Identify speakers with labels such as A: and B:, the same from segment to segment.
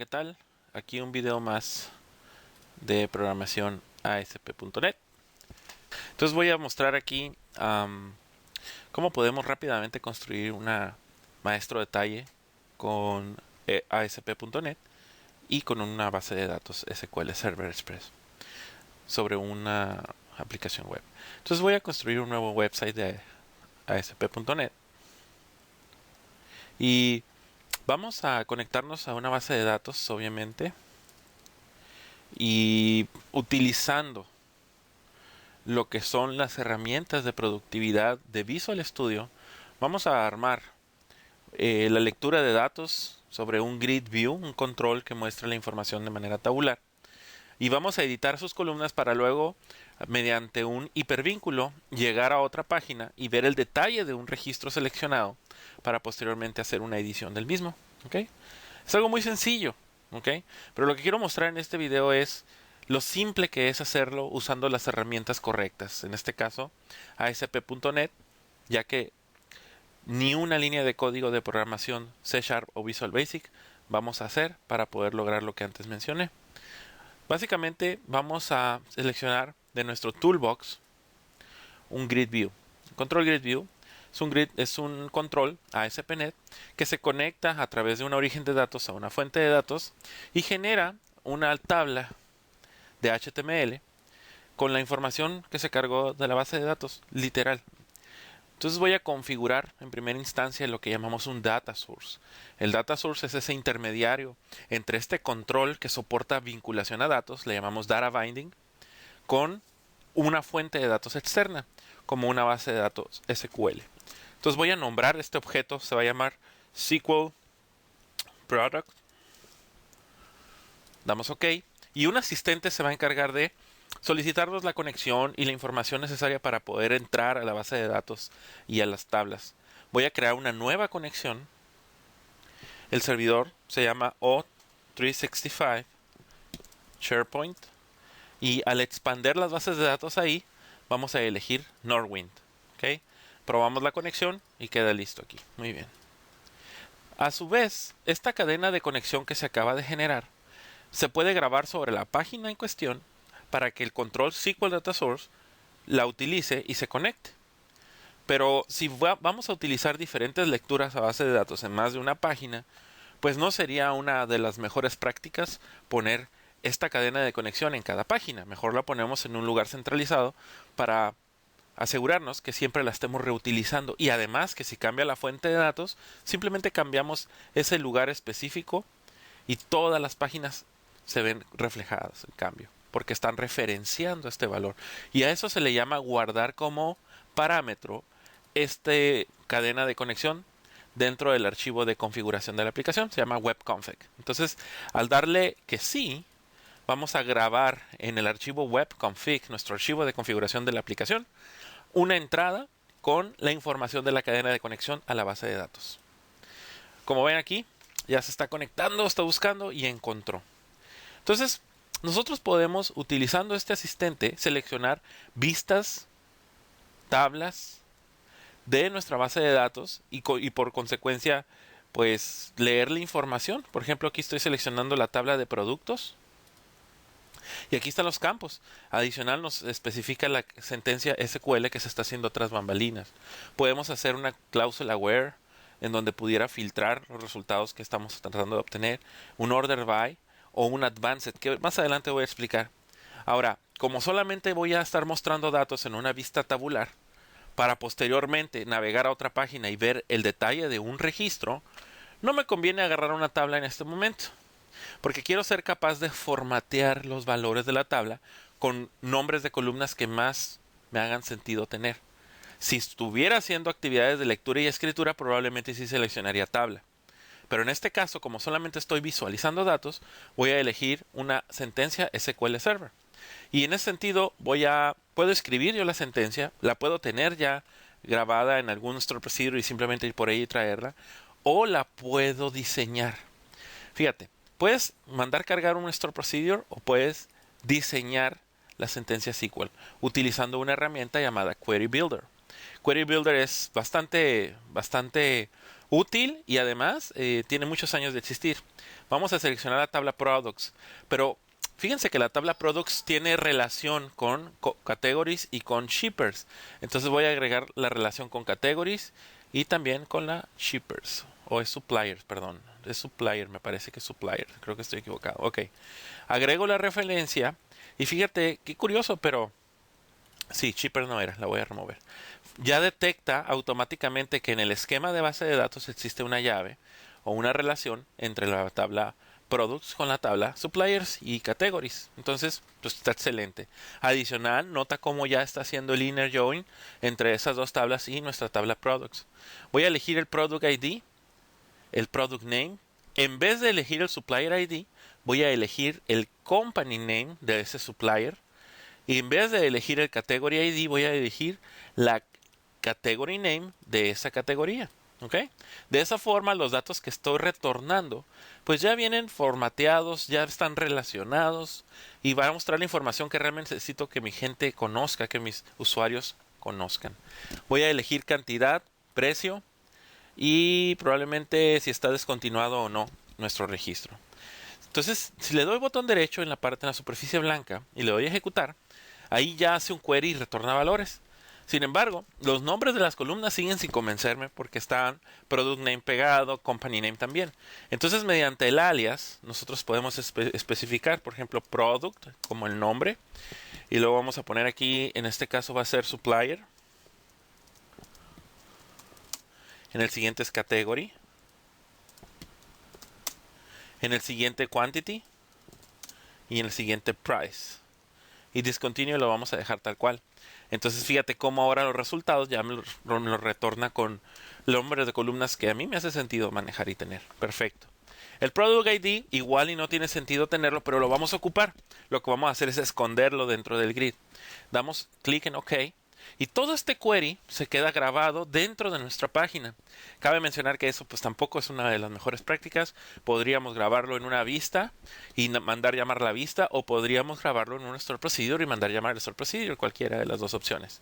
A: ¿qué tal? Aquí un video más de programación ASP.NET. Entonces voy a mostrar aquí cómo podemos rápidamente construir una maestro detalle con ASP.NET y con una base de datos SQL Server Express sobre una aplicación web. Entonces voy a construir un nuevo website de ASP.NET y vamos a conectarnos a una base de datos, obviamente, y utilizando lo que son las herramientas de productividad de Visual Studio, vamos a armar la lectura de datos sobre un grid view, un control que muestra la información de manera tabular. Y vamos a editar sus columnas para luego, mediante un hipervínculo, llegar a otra página y ver el detalle de un registro seleccionado para posteriormente hacer una edición del mismo. ¿Okay? Es algo muy sencillo, ¿okay? Pero lo que quiero mostrar en este video es lo simple que es hacerlo usando las herramientas correctas. En este caso, ASP.NET, ya que ni una línea de código de programación C# o Visual Basic vamos a hacer para poder lograr lo que antes mencioné. Básicamente vamos a seleccionar de nuestro toolbox un grid view. Control grid view es un control ASP.NET que se conecta a través de un origen de datos a una fuente de datos y genera una tabla de HTML con la información que se cargó de la base de datos, literal. Entonces voy a configurar en primera instancia lo que llamamos un data source. El data source es ese intermediario entre este control que soporta vinculación a datos, le llamamos data binding, con una fuente de datos externa, como una base de datos SQL. Entonces voy a nombrar este objeto, se va a llamar SQL Product. Damos OK. Y un asistente se va a encargar de solicitarnos la conexión y la información necesaria para poder entrar a la base de datos y a las tablas. Voy a crear una nueva conexión. El servidor se llama O365 SharePoint. Y al expander las bases de datos ahí, vamos a elegir Norwind. ¿Okay? Probamos la conexión y queda listo aquí. Muy bien. A su vez, esta cadena de conexión que se acaba de generar se puede grabar sobre la página en cuestión para que el control SQL Data Source la utilice y se conecte. Pero si vamos a utilizar diferentes lecturas a base de datos en más de una página, pues no sería una de las mejores prácticas poner esta cadena de conexión en cada página. Mejor la ponemos en un lugar centralizado para asegurarnos que siempre la estemos reutilizando. Y además que si cambia la fuente de datos, simplemente cambiamos ese lugar específico y todas las páginas se ven reflejadas en cambio, porque están referenciando este valor. Y a eso se le llama guardar como parámetro esta cadena de conexión dentro del archivo de configuración de la aplicación. Se llama webconfig. Entonces, al darle que sí, vamos a grabar en el archivo webconfig, nuestro archivo de configuración de la aplicación, una entrada con la información de la cadena de conexión a la base de datos. Como ven aquí, ya se está conectando, está buscando y encontró. Entonces, nosotros podemos, utilizando este asistente, seleccionar vistas, tablas de nuestra base de datos y por consecuencia, pues, leer la información. Por ejemplo, aquí estoy seleccionando la tabla de productos y aquí están los campos. Adicional nos especifica la sentencia SQL que se está haciendo tras bambalinas. Podemos hacer una cláusula where en donde pudiera filtrar los resultados que estamos tratando de obtener, un order by o un advanced, que más adelante voy a explicar. Ahora, como solamente voy a estar mostrando datos en una vista tabular, para posteriormente navegar a otra página y ver el detalle de un registro, no me conviene agarrar una tabla en este momento, porque quiero ser capaz de formatear los valores de la tabla con nombres de columnas que más me hagan sentido tener. Si estuviera haciendo actividades de lectura y escritura, probablemente sí seleccionaría tabla. Pero en este caso, como solamente estoy visualizando datos, voy a elegir una sentencia SQL Server. Y en ese sentido, puedo escribir yo la sentencia, la puedo tener ya grabada en algún store procedure y simplemente ir por ahí y traerla, o la puedo diseñar. Fíjate, puedes mandar cargar un store procedure o puedes diseñar la sentencia SQL utilizando una herramienta llamada Query Builder. Query Builder es bastante Útil y además tiene muchos años de existir. Vamos a seleccionar la tabla Products, pero fíjense que la tabla Products tiene relación con Categories y con Shippers. Entonces voy a agregar la relación con Categories y también con la Shippers. O es Suppliers, perdón. Es Supplier, me parece que es Supplier. Creo que estoy equivocado. Ok. Agrego la referencia y fíjate, qué curioso, pero sí, Shippers no era, la voy a remover. Ya detecta automáticamente que en el esquema de base de datos existe una llave o una relación entre la tabla Products con la tabla Suppliers y Categories. Entonces, pues está excelente. Adicional, nota cómo ya está haciendo el inner join entre esas dos tablas y nuestra tabla Products. Voy a elegir el Product ID, el Product Name. En vez de elegir el Supplier ID, voy a elegir el Company Name de ese Supplier. Y en vez de elegir el Category ID, voy a elegir la Category Name de esa categoría. ¿Ok? De esa forma, los datos que estoy retornando, pues ya vienen formateados, ya están relacionados y va a mostrar la información que realmente necesito que mi gente conozca, que mis usuarios conozcan. Voy a elegir cantidad, precio y probablemente si está descontinuado o no nuestro registro. Entonces, si le doy botón derecho en la superficie blanca y le doy a ejecutar, ahí ya hace un query y retorna valores. Sin embargo, los nombres de las columnas siguen sin convencerme porque están product name pegado, company name también. Entonces, mediante el alias, nosotros podemos especificar, por ejemplo, product como el nombre. Y luego vamos a poner aquí, en este caso va a ser supplier. En el siguiente es category. En el siguiente quantity. Y en el siguiente price. Y discontinue lo vamos a dejar tal cual. Entonces fíjate cómo ahora los resultados ya me lo retorna con el nombre de columnas que a mí me hace sentido manejar y tener. Perfecto. El Product ID igual y no tiene sentido tenerlo, pero lo vamos a ocupar. Lo que vamos a hacer es esconderlo dentro del grid. Damos clic en OK y todo este query se queda grabado dentro de nuestra página. Cabe mencionar que eso pues tampoco es una de las mejores prácticas. Podríamos grabarlo en una vista y mandar llamar la vista, o podríamos grabarlo en un store procedure y mandar llamar el store procedure, cualquiera de las dos opciones.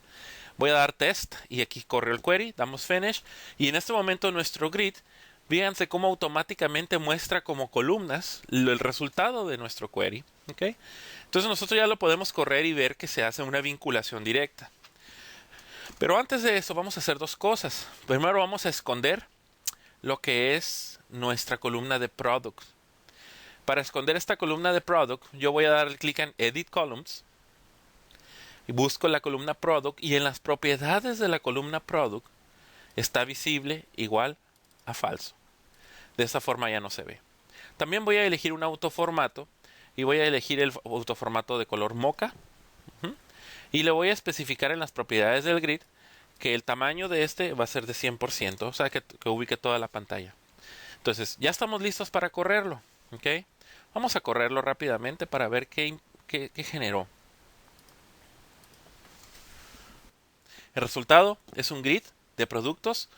A: Voy a dar test y aquí corre el query, damos finish y en este momento nuestro grid, fíjense cómo automáticamente muestra como columnas el resultado de nuestro query. ¿Okay? Entonces nosotros ya lo podemos correr y ver que se hace una vinculación directa. Pero antes de eso vamos a hacer dos cosas. Primero vamos a esconder lo que es nuestra columna de product. Para esconder esta columna de product, yo voy a dar clic en Edit Columns y busco la columna product y en las propiedades de la columna product está visible igual a falso. De esa forma ya no se ve. También voy a elegir un autoformato y voy a elegir el autoformato de color mocha. Y le voy a especificar en las propiedades del grid que el tamaño de este va a ser de 100%, o sea que ubique toda la pantalla. Entonces, ya estamos listos para correrlo. ¿Okay? Vamos a correrlo rápidamente para ver qué generó. El resultado es un grid de productos,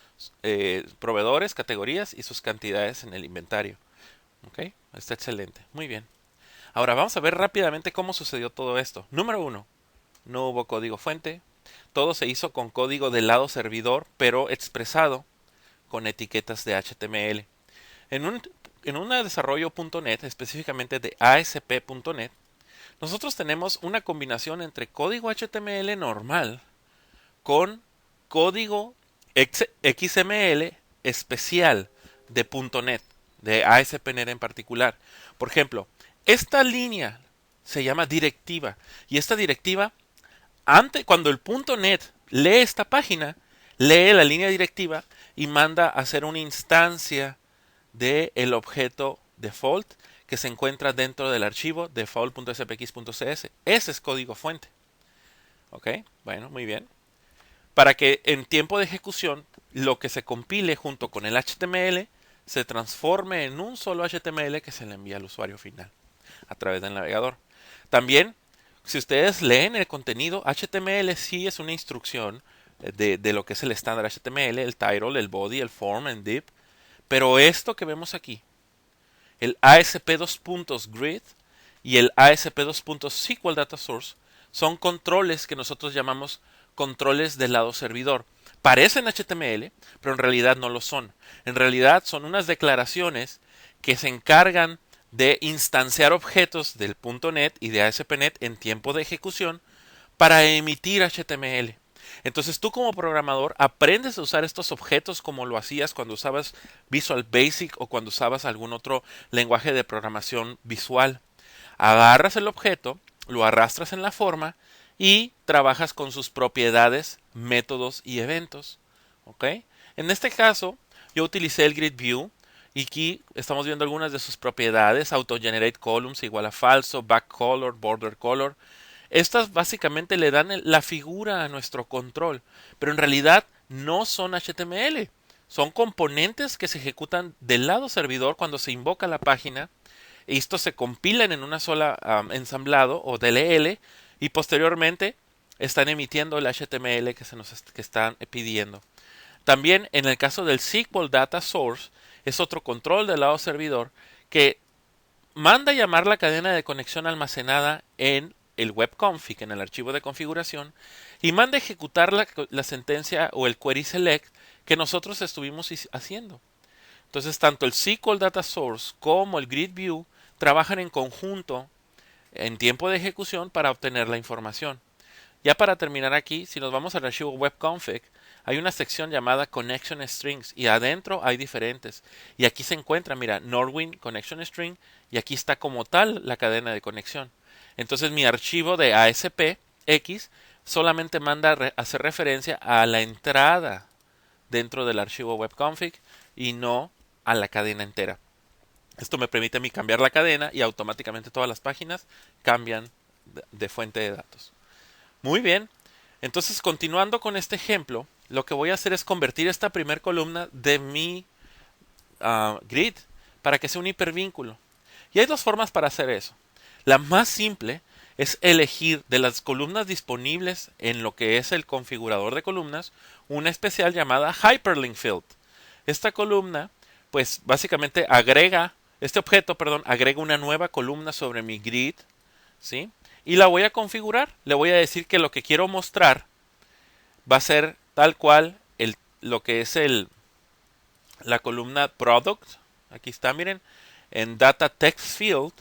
A: proveedores, categorías y sus cantidades en el inventario. ¿Okay? Está excelente. Muy bien. Ahora vamos a ver rápidamente cómo sucedió todo esto. Número 1. No hubo código fuente. Todo se hizo con código del lado servidor, pero expresado con etiquetas de HTML. En un desarrollo .NET, específicamente de ASP.NET, nosotros tenemos una combinación entre código HTML normal con código XML especial de .NET, de ASP.NET en particular. Por ejemplo, esta línea se llama directiva y esta directiva, cuando el .NET lee esta página, lee la línea directiva y manda a hacer una instancia del objeto default que se encuentra dentro del archivo default.spx.cs. Ese es código fuente. ¿Ok? Bueno, muy bien. Para que en tiempo de ejecución lo que se compile junto con el HTML se transforme en un solo HTML que se le envía al usuario final a través del navegador. También, si ustedes leen el contenido, HTML sí es una instrucción de lo que es el estándar HTML, el title, el body, el form, el div. Pero esto que vemos aquí, el ASP2.grid y el ASP2.SQL Data Source, son controles que nosotros llamamos controles del lado servidor. parecen HTML, pero en realidad no lo son. En realidad son unas declaraciones que se encargan de instanciar objetos del .NET y de ASP.NET en tiempo de ejecución para emitir HTML. Entonces tú como programador aprendes a usar estos objetos como lo hacías cuando usabas Visual Basic o cuando usabas algún otro lenguaje de programación visual. Agarras el objeto, lo arrastras en la forma y trabajas con sus propiedades, métodos y eventos. ¿Ok? En este caso, yo utilicé el Grid View y aquí estamos viendo algunas de sus propiedades: auto-generate columns igual a falso, back color, border color. Estas básicamente le dan la figura a nuestro control, pero en realidad no son HTML. Son componentes que se ejecutan del lado servidor cuando se invoca la página. Y estos se compilan en una sola ensamblado o DLL y posteriormente están emitiendo el HTML que están pidiendo. También en el caso del SQL Data Source es otro control del lado servidor que manda llamar la cadena de conexión almacenada en el webconfig, en el archivo de configuración, y manda ejecutar la sentencia o el query select que nosotros estuvimos haciendo. Entonces, tanto el SQL Data Source como el Grid View trabajan en conjunto en tiempo de ejecución para obtener la información. Ya para terminar aquí, si nos vamos al archivo webconfig, hay una sección llamada Connection Strings y adentro hay diferentes. Y aquí se encuentra, mira, Norwin Connection String y aquí está como tal la cadena de conexión. Entonces mi archivo de ASPX solamente manda hacer referencia a la entrada dentro del archivo webconfig y no a la cadena entera. Esto me permite a mí cambiar la cadena y automáticamente todas las páginas cambian de fuente de datos. Muy bien, entonces continuando con este ejemplo, lo que voy a hacer es convertir esta primera columna de mi grid para que sea un hipervínculo. Y hay dos formas para hacer eso. La más simple es elegir de las columnas disponibles en lo que es el configurador de columnas una especial llamada Hyperlink Field. Esta columna, pues básicamente este objeto, agrega una nueva columna sobre mi grid, ¿sí? Y la voy a configurar. Le voy a decir que lo que quiero mostrar va a ser tal cual lo que es la columna product. Aquí está, miren. En data text field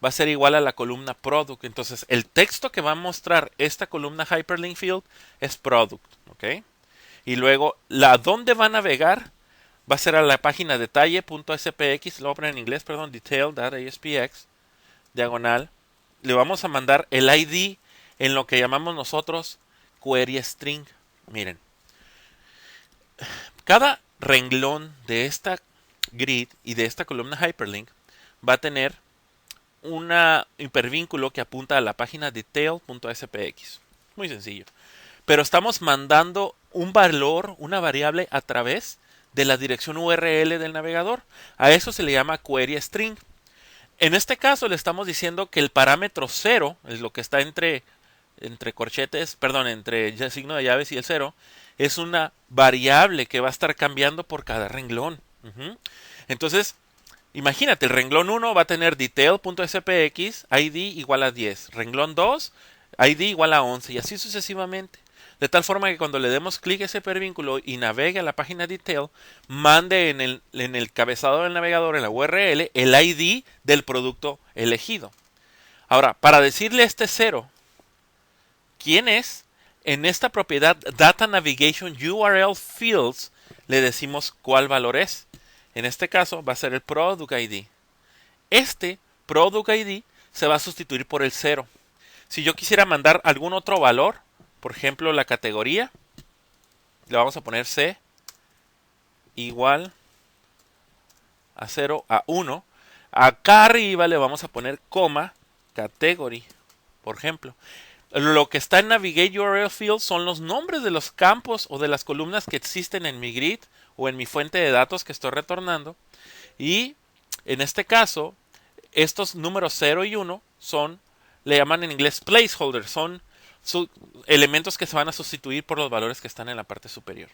A: va a ser igual a la columna product. Entonces, el texto que va a mostrar esta columna hyperlink field es product. ¿Ok? Y luego, ¿dónde va a navegar? Va a ser a la página detalle.spx. Lo voy a poner en inglés, detail.aspx. Diagonal. Le vamos a mandar el ID en lo que llamamos nosotros query string. Miren, cada renglón de esta grid y de esta columna hyperlink va a tener un hipervínculo que apunta a la página detail.spx. Muy sencillo. Pero estamos mandando un valor, una variable a través de la dirección URL del navegador. A eso se le llama query string. En este caso le estamos diciendo que el parámetro 0, es lo que está entre corchetes, entre el signo de llaves y el 0, es una variable que va a estar cambiando por cada renglón. Entonces, imagínate, el renglón 1 va a tener detail.spx, ID igual a 10. Renglón 2, ID igual a 11 y así sucesivamente. De tal forma que cuando le demos clic a ese hipervínculo y navegue a la página detail, mande en el cabezado del navegador, en la URL, el ID del producto elegido. Ahora, para decirle este 0, ¿quién es? En esta propiedad Data Navigation URL Fields le decimos cuál valor es. En este caso va a ser el Product ID. Este Product ID se va a sustituir por el 0. Si yo quisiera mandar algún otro valor, por ejemplo la categoría, le vamos a poner C igual a 0 a 1. Acá arriba le vamos a poner coma category, por ejemplo. Lo que está en Navigate URL Field son los nombres de los campos o de las columnas que existen en mi grid o en mi fuente de datos que estoy retornando. Y en este caso, estos números 0 y 1 le llaman en inglés placeholders, son elementos que se van a sustituir por los valores que están en la parte superior.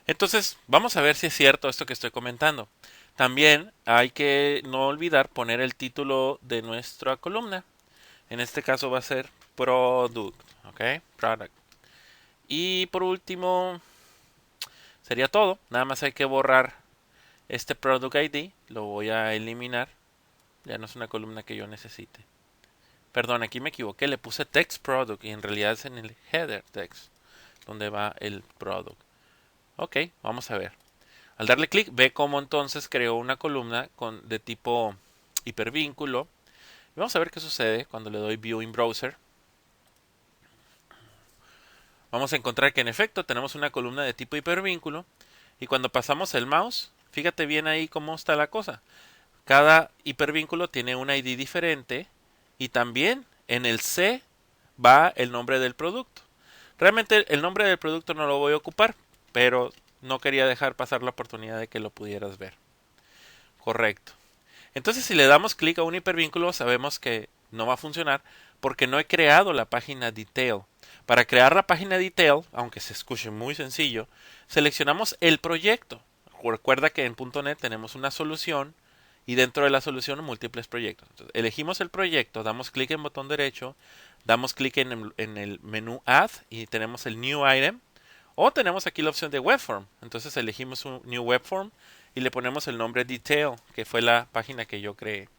A: Entonces, vamos a ver si es cierto esto que estoy comentando. También hay que no olvidar poner el título de nuestra columna. En este caso va a ser product, ¿ok? Product. Y por último, sería todo. Nada más hay que borrar este product ID. Lo voy a eliminar. Ya no es una columna que yo necesite. Perdón, aquí me equivoqué. Le puse text product y en realidad es en el header text donde va el product. Ok, vamos a ver. Al darle clic, ve cómo entonces creó una columna de tipo hipervínculo. Y vamos a ver qué sucede cuando le doy View in Browser. Vamos a encontrar que en efecto tenemos una columna de tipo hipervínculo. Y cuando pasamos el mouse, fíjate bien ahí cómo está la cosa. Cada hipervínculo tiene un ID diferente y también en el C va el nombre del producto. Realmente el nombre del producto no lo voy a ocupar, pero no quería dejar pasar la oportunidad de que lo pudieras ver. Correcto. Entonces si le damos clic a un hipervínculo sabemos que no va a funcionar porque no he creado la página detail. Para crear la página detail, aunque se escuche muy sencillo, seleccionamos el proyecto. Recuerda que en .NET tenemos una solución y dentro de la solución múltiples proyectos. Entonces, elegimos el proyecto, damos clic en botón derecho, damos clic en el menú Add y tenemos el New Item o tenemos aquí la opción de Webform. Entonces elegimos un New Webform y le ponemos el nombre Detail, que fue la página que yo creé.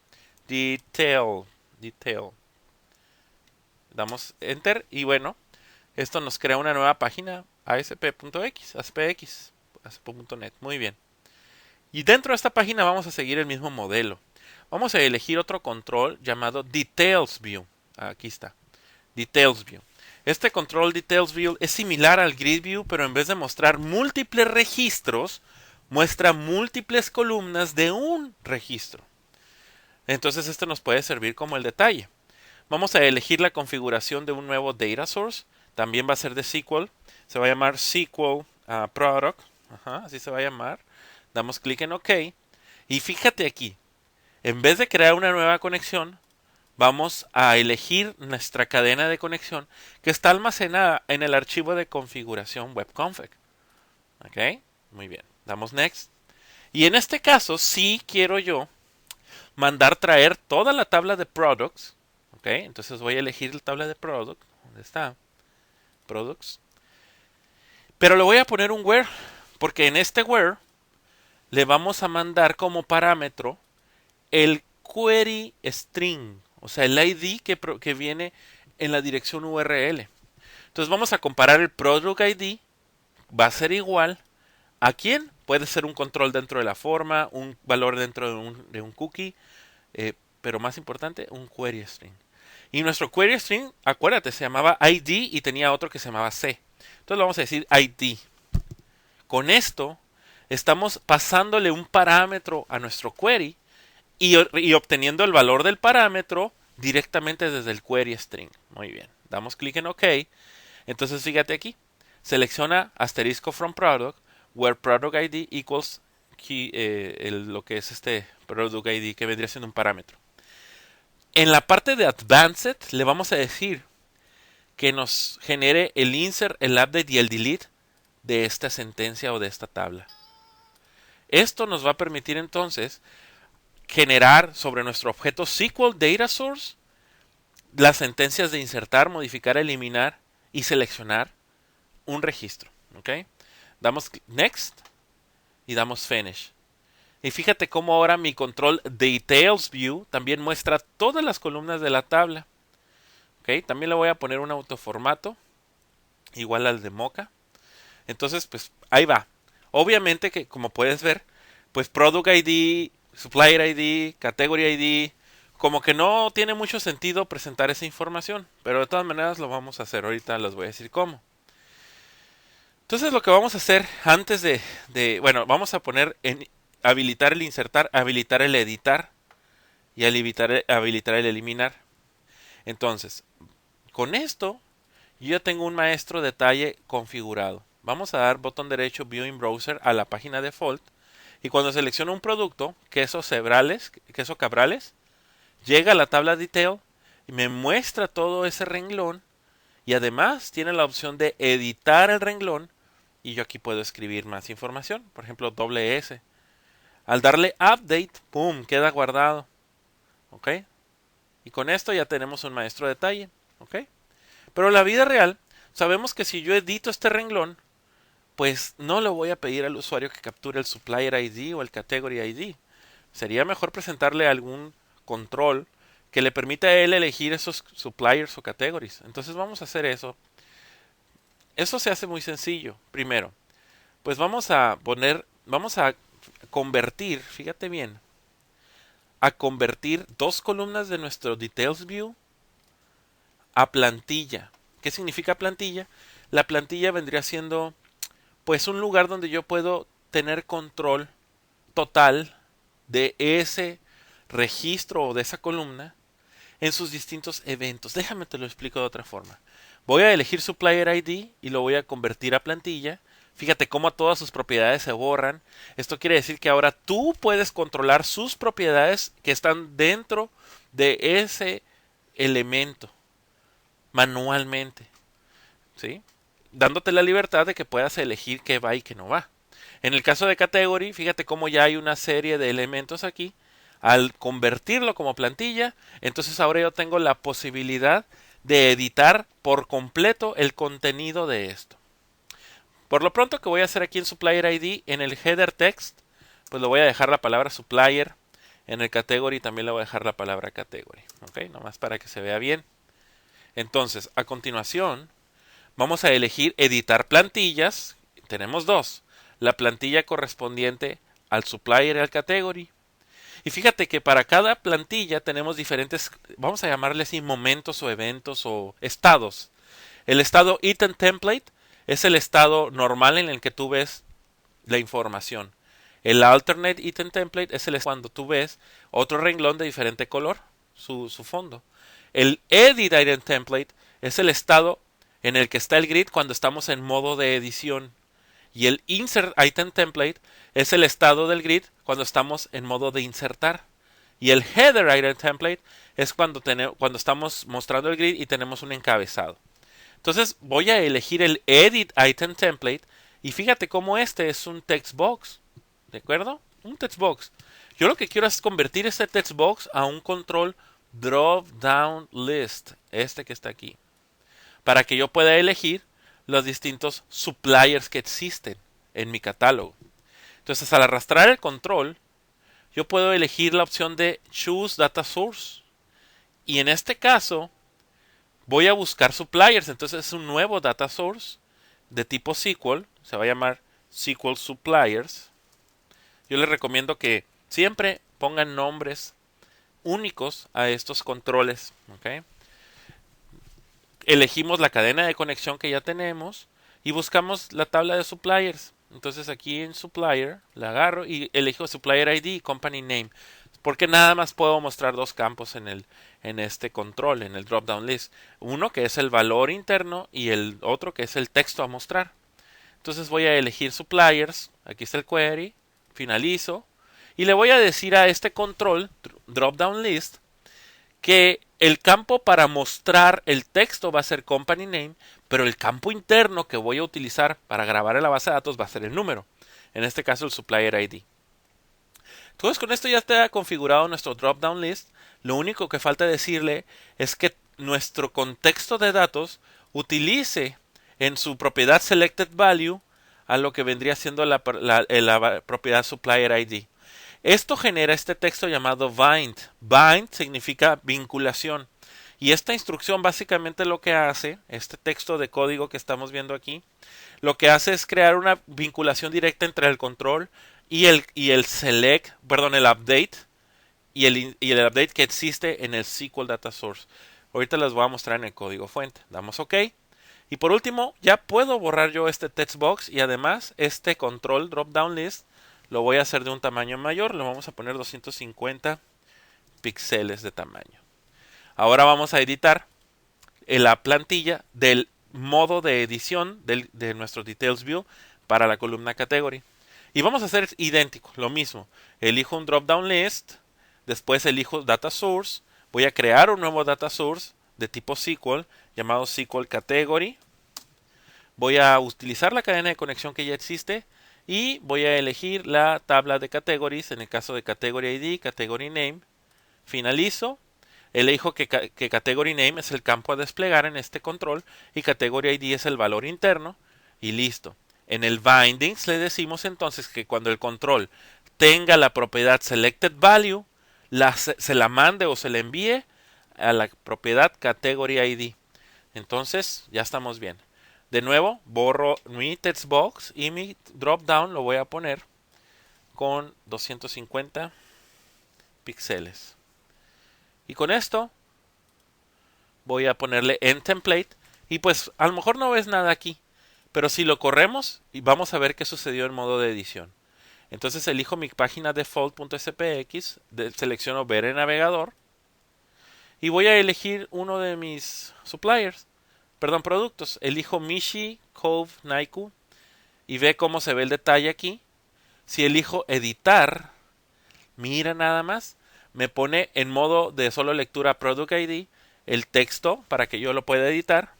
A: Detail, Detail. Damos Enter y bueno, esto nos crea una nueva página ASP.x, ASPX, ASP.NET. Muy bien. Y dentro de esta página vamos a seguir el mismo modelo. Vamos a elegir otro control llamado Details View. Aquí está. Details View. Este control Details View es similar al Grid View, pero en vez de mostrar múltiples registros, muestra múltiples columnas de un registro. Entonces esto nos puede servir como el detalle. Vamos a elegir la configuración de un nuevo data source. También va a ser de SQL. Se va a llamar SQL Product. Así se va a llamar. Damos clic en OK. Y fíjate aquí. En vez de crear una nueva conexión, vamos a elegir nuestra cadena de conexión que está almacenada en el archivo de configuración webconfig. ¿Ok? Muy bien. Damos Next. Y en este caso, sí quiero yo mandar traer toda la tabla de products. ¿Ok? Entonces voy a elegir la tabla de products. ¿Dónde está? Products. Pero le voy a poner un where. Porque en este where le vamos a mandar como parámetro el query string, o sea, el ID que viene en la dirección URL. Entonces vamos a comparar el product ID, va a ser igual a quién. Puede ser un control dentro de la forma, un valor dentro de un cookie, pero más importante, un query string. Y nuestro query string, acuérdate, se llamaba ID y tenía otro que se llamaba C. Entonces vamos a decir ID. Con esto estamos pasándole un parámetro a nuestro query y obteniendo el valor del parámetro directamente desde el query string. Muy bien. Damos clic en OK. Entonces fíjate aquí. Selecciona asterisco from product where product ID equals key, lo que es este product ID que vendría siendo un parámetro. En la parte de advanced le vamos a decir que nos genere el insert, el update y el delete de esta sentencia o de esta tabla. Esto nos va a permitir entonces generar sobre nuestro objeto SQL Data Source las sentencias de insertar, modificar, eliminar y seleccionar un registro. ¿Okay? Damos Next y damos Finish. Y fíjate cómo ahora mi control Details View también muestra todas las columnas de la tabla. ¿Okay? También le voy a poner un autoformato igual al de Mocha. Entonces, pues ahí va. Obviamente que como puedes ver, pues Product ID, Supplier ID, Category ID, como que no tiene mucho sentido presentar esa información, pero de todas maneras lo vamos a hacer. Ahorita les voy a decir cómo. Entonces lo que vamos a hacer antes bueno, vamos a poner en habilitar el insertar, habilitar el editar y habilitar el eliminar. Entonces, con esto yo ya tengo un maestro detalle configurado. Vamos a dar botón derecho View in Browser a la página default y cuando selecciono un producto, queso Cabrales, llega a la tabla Detail y me muestra todo ese renglón y además tiene la opción de editar el renglón y yo aquí puedo escribir más información, por ejemplo S. Al darle Update, ¡pum!, queda guardado. ¿Ok? Y con esto ya tenemos un maestro detalle. ¿Ok? Pero en la vida real, sabemos que si yo edito este renglón, pues no le voy a pedir al usuario que capture el supplier ID o el category ID. Sería mejor presentarle algún control que le permita a él elegir esos suppliers o categories. Entonces vamos a hacer eso. Eso se hace muy sencillo. Primero, pues vamos a convertir, fíjate bien, a convertir dos columnas de nuestro Details View a plantilla. ¿Qué significa plantilla? La plantilla vendría siendo pues un lugar donde yo puedo tener control total de ese registro o de esa columna en sus distintos eventos. Déjame te lo explico de otra forma. Voy a elegir Supplier ID y lo voy a convertir a plantilla. Fíjate cómo todas sus propiedades se borran. Esto quiere decir que ahora tú puedes controlar sus propiedades que están dentro de ese elemento manualmente, ¿sí? Dándote la libertad de que puedas elegir qué va y qué no va. En el caso de Category, fíjate cómo ya hay una serie de elementos aquí. Al convertirlo como plantilla, entonces ahora yo tengo la posibilidad de editar por completo el contenido de esto. Por lo pronto, que voy a hacer aquí en Supplier ID, en el header text, pues le voy a dejar la palabra supplier. En el category también le voy a dejar la palabra category. ¿Ok? Nomás para que se vea bien. Entonces, a continuación, vamos a elegir editar plantillas. Tenemos dos. La plantilla correspondiente al supplier y al category. Y fíjate que para cada plantilla tenemos diferentes, vamos a llamarle así, momentos o eventos o estados. El estado item template es el estado normal en el que tú ves la información. El alternate item template es el cuando tú ves otro renglón de diferente color, su fondo. El edit item template es el estado en el que está el grid cuando estamos en modo de edición. Y el insert item template es el estado del grid cuando estamos en modo de insertar. Y el header item template es cuando estamos mostrando el grid y tenemos un encabezado. Entonces voy a elegir el edit item template y fíjate cómo este es un text box. ¿De acuerdo? Un text box. Yo lo que quiero es convertir este text box a un control drop down list. Este que está aquí. Para que yo pueda elegir los distintos suppliers que existen en mi catálogo. Entonces, al arrastrar el control, yo puedo elegir la opción de Choose Data Source. Y en este caso, voy a buscar suppliers. Entonces, es un nuevo data source de tipo SQL. Se va a llamar SQL Suppliers. Yo les recomiendo que siempre pongan nombres únicos a estos controles. ¿Okay? Elegimos la cadena de conexión que ya tenemos y buscamos la tabla de suppliers. Entonces aquí en supplier la agarro y elijo supplier ID y company name. Porque nada más puedo mostrar dos campos en este control, en el drop down list. Uno que es el valor interno y el otro que es el texto a mostrar. Entonces voy a elegir suppliers. Aquí está el query. Finalizo. Y le voy a decir a este control, drop down list, que el campo para mostrar el texto va a ser company name, pero el campo interno que voy a utilizar para grabar en la base de datos va a ser el número. En este caso el supplier ID. Entonces con esto ya está configurado nuestro drop down list. Lo único que falta decirle es que nuestro contexto de datos utilice en su propiedad selected value a lo que vendría siendo la propiedad supplier ID. Esto genera este texto llamado bind. Bind significa vinculación. Y esta instrucción básicamente lo que hace, este texto de código que estamos viendo aquí, lo que hace es crear una vinculación directa entre el control y el select, perdón, el update y el update que existe en el SQL Data Source. Ahorita les voy a mostrar en el código fuente. Damos OK. Y por último, ya puedo borrar yo este text box y además este control drop down list lo voy a hacer de un tamaño mayor. Le vamos a poner 250 píxeles de tamaño. Ahora vamos a editar la plantilla del modo de edición de nuestro Details View para la columna Category. Y vamos a hacer idéntico, lo mismo. Elijo un drop down list, después elijo Data Source. Voy a crear un nuevo Data Source de tipo SQL llamado SQL Category. Voy a utilizar la cadena de conexión que ya existe y voy a elegir la tabla de categories, en el caso de Category ID, Category Name. Finalizo. elijo que Category Name es el campo a desplegar en este control y Category ID es el valor interno y listo. En el bindings le decimos entonces que cuando el control tenga la propiedad selected value, se la mande o se la envíe a la propiedad Category ID. Entonces ya estamos bien. De nuevo, borro mi textbox y mi dropdown lo voy a poner con 250 píxeles. Y con esto voy a ponerle en template y pues a lo mejor no ves nada aquí, pero si lo corremos y vamos a ver qué sucedió en modo de edición. Entonces elijo mi página default.spx, selecciono ver en navegador y voy a elegir uno de mis productos. Elijo Mishi Cove Naiku y ve cómo se ve el detalle aquí. Si elijo editar, mira nada más, me pone en modo de solo lectura Product ID el texto para que yo lo pueda editar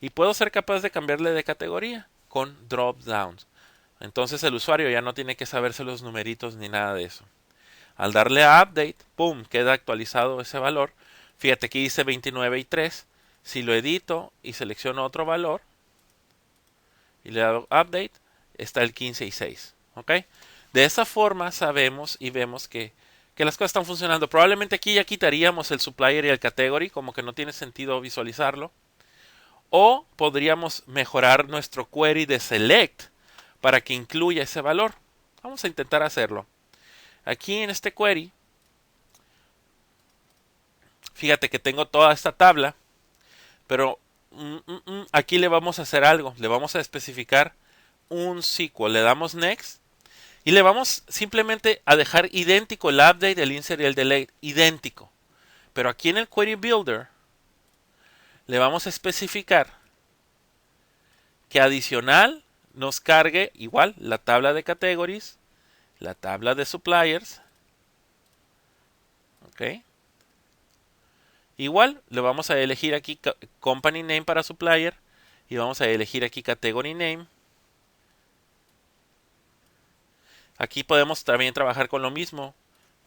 A: y puedo ser capaz de cambiarle de categoría con drop downs. Entonces el usuario ya no tiene que saberse los numeritos ni nada de eso. Al darle a update, ¡pum!, queda actualizado ese valor. Fíjate que dice 29 y 3. Si lo edito y selecciono otro valor y le hago update, está el 15 y 6. ¿Ok? De esa forma sabemos y vemos que las cosas están funcionando. Probablemente aquí ya quitaríamos el supplier y el category, como que no tiene sentido visualizarlo. O podríamos mejorar nuestro query de select para que incluya ese valor. Vamos a intentar hacerlo. Aquí en este query, fíjate que tengo toda esta tabla, pero aquí le vamos a hacer algo. Le vamos a especificar un SQL. Le damos next y le vamos simplemente a dejar idéntico el update, el insert y el delete. Idéntico. Pero aquí en el query builder le vamos a especificar que adicional nos cargue igual la tabla de categories, la tabla de suppliers. Ok. Igual le vamos a elegir aquí company name para supplier y vamos a elegir aquí category name. Aquí podemos también trabajar con lo mismo.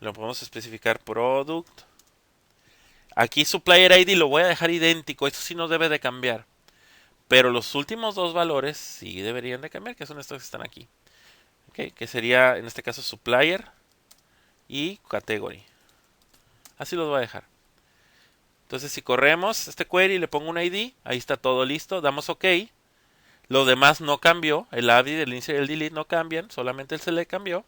A: Lo podemos especificar product. Aquí supplier ID lo voy a dejar idéntico. Esto sí no debe de cambiar. Pero los últimos dos valores sí deberían de cambiar, que son estos que están aquí. Okay, que sería en este caso supplier y category. Así los voy a dejar. Entonces si corremos este query y le pongo un ID, ahí está todo listo. Damos OK. Lo demás no cambió. El update, el insert y el delete no cambian. Solamente el select cambió.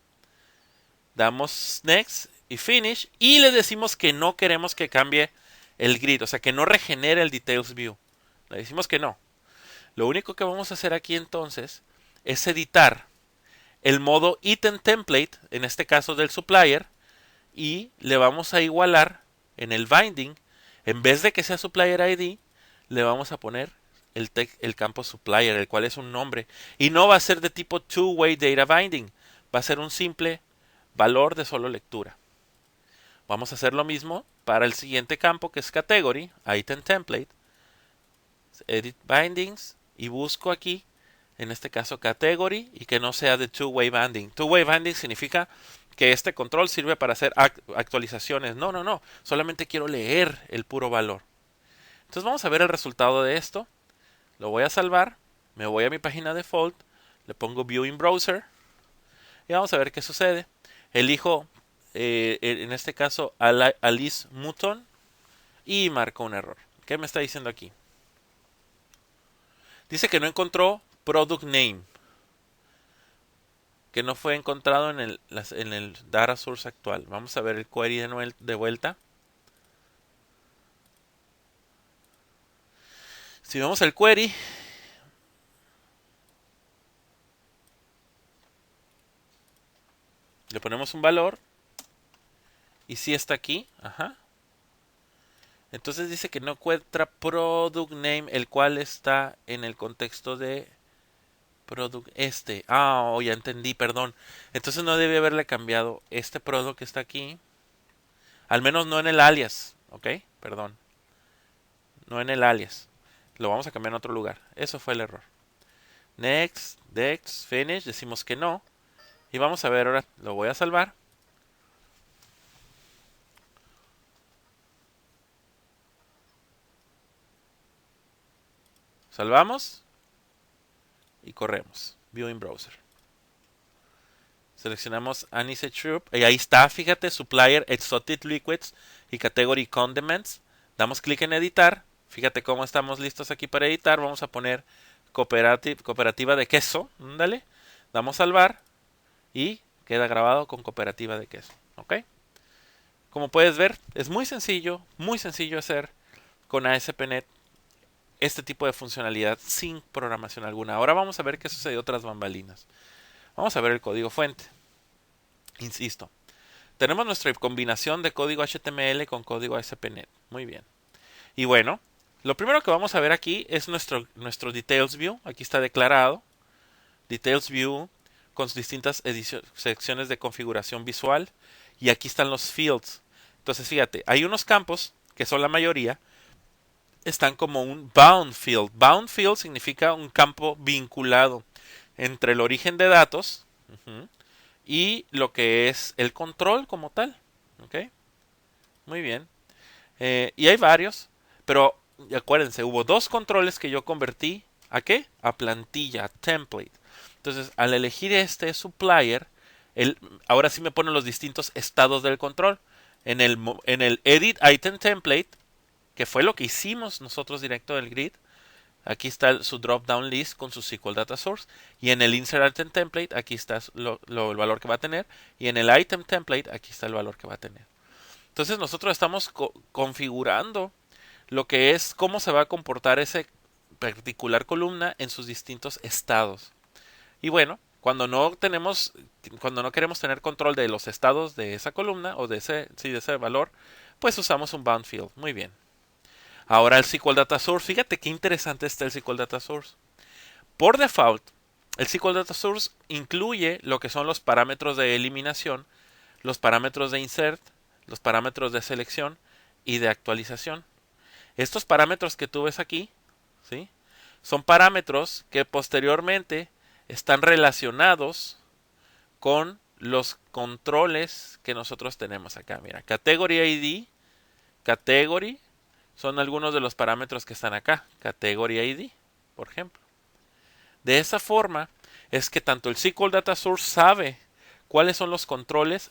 A: Damos next y finish. Y le decimos que no queremos que cambie el grid. O sea, que no regenere el details view. Le decimos que no. Lo único que vamos a hacer aquí entonces es editar el modo item template, en este caso del supplier, y le vamos a igualar en el binding, en vez de que sea supplier ID, le vamos a poner el campo supplier, el cual es un nombre, y no va a ser de tipo two-way data binding, va a ser un simple valor de solo lectura. Vamos a hacer lo mismo para el siguiente campo, que es category, item template, edit bindings, y busco aquí en este caso category y que no sea de two-way binding. Two-way binding significa que este control sirve para hacer actualizaciones. No. Solamente quiero leer el puro valor. Entonces vamos a ver el resultado de esto. Lo voy a salvar. Me voy a mi página default. Le pongo View in Browser. Y vamos a ver qué sucede. Elijo, en este caso, Alice Mutton. Y marco un error. ¿Qué me está diciendo aquí? Dice que no encontró product name, que no fue encontrado en el data source actual. Vamos a ver el query de vuelta. Si vemos el query, le ponemos un valor y si está aquí, entonces dice que no encuentra product name, el cual está en el contexto de product ya entendí, perdón. Entonces no debe haberle cambiado este product que está aquí, al menos no en el alias, ¿ok? Perdón, no en el alias. Lo vamos a cambiar en otro lugar. Eso fue el error. Next, finish, decimos que no. Y vamos a ver ahora, lo voy a salvar. Salvamos y corremos. View in browser. Seleccionamos Aniseed Shrimp y ahí está, fíjate, Supplier Exotic Liquids y Category Condiments. Damos clic en editar. Fíjate cómo estamos listos aquí para editar. Vamos a poner cooperativa de queso. Dale. Damos salvar y queda grabado con cooperativa de queso. ¿Ok? Como puedes ver, es muy sencillo hacer con ASP.NET este tipo de funcionalidad sin programación alguna. Ahora vamos a ver qué sucedió tras bambalinas. Vamos a ver el código fuente. Insisto, tenemos nuestra combinación de código HTML con código ASP.NET. Muy bien. Y bueno, lo primero que vamos a ver aquí es nuestro Details View. Aquí está declarado. Details View con distintas secciones de configuración visual. Y aquí están los fields. Entonces, fíjate, hay unos campos, que son la mayoría, están como un bound field. Bound field significa un campo vinculado entre el origen de datos y lo que es el control como tal. ¿Ok? Muy bien. Y hay varios, pero acuérdense, hubo dos controles que yo convertí ¿a qué? A plantilla, a template. Entonces, al elegir este supplier, ahora sí me pone los distintos estados del control. En el Edit Item Template, que fue lo que hicimos nosotros directo del grid, aquí está su drop-down list con su SQL Data Source. Y en el Insert Item Template, aquí está el valor que va a tener. Y en el Item Template, aquí está el valor que va a tener. Entonces nosotros estamos configurando lo que es cómo se va a comportar esa particular columna en sus distintos estados. Y bueno, cuando no queremos tener control de los estados de esa columna o de ese valor, pues usamos un bound field. Muy bien. Ahora el SQL Data Source. Fíjate qué interesante está el SQL Data Source. Por default, el SQL Data Source incluye lo que son los parámetros de eliminación, los parámetros de insert, los parámetros de selección y de actualización. Estos parámetros que tú ves aquí, ¿sí? Son parámetros que posteriormente están relacionados con los controles que nosotros tenemos acá. Mira, Category ID, Category, son algunos de los parámetros que están acá. Category ID, por ejemplo. De esa forma es que tanto el SQL Data Source sabe cuáles son los controles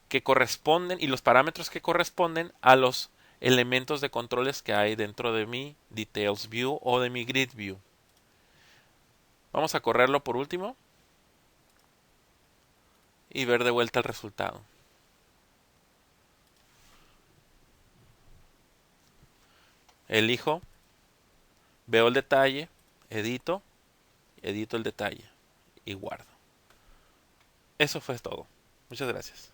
A: que corresponden y los parámetros que corresponden a los elementos de controles que hay dentro de mi Details View o de mi Grid View. Vamos a correrlo por último y ver de vuelta el resultado. Elijo, veo el detalle, edito el detalle y guardo. Eso fue todo. Muchas gracias.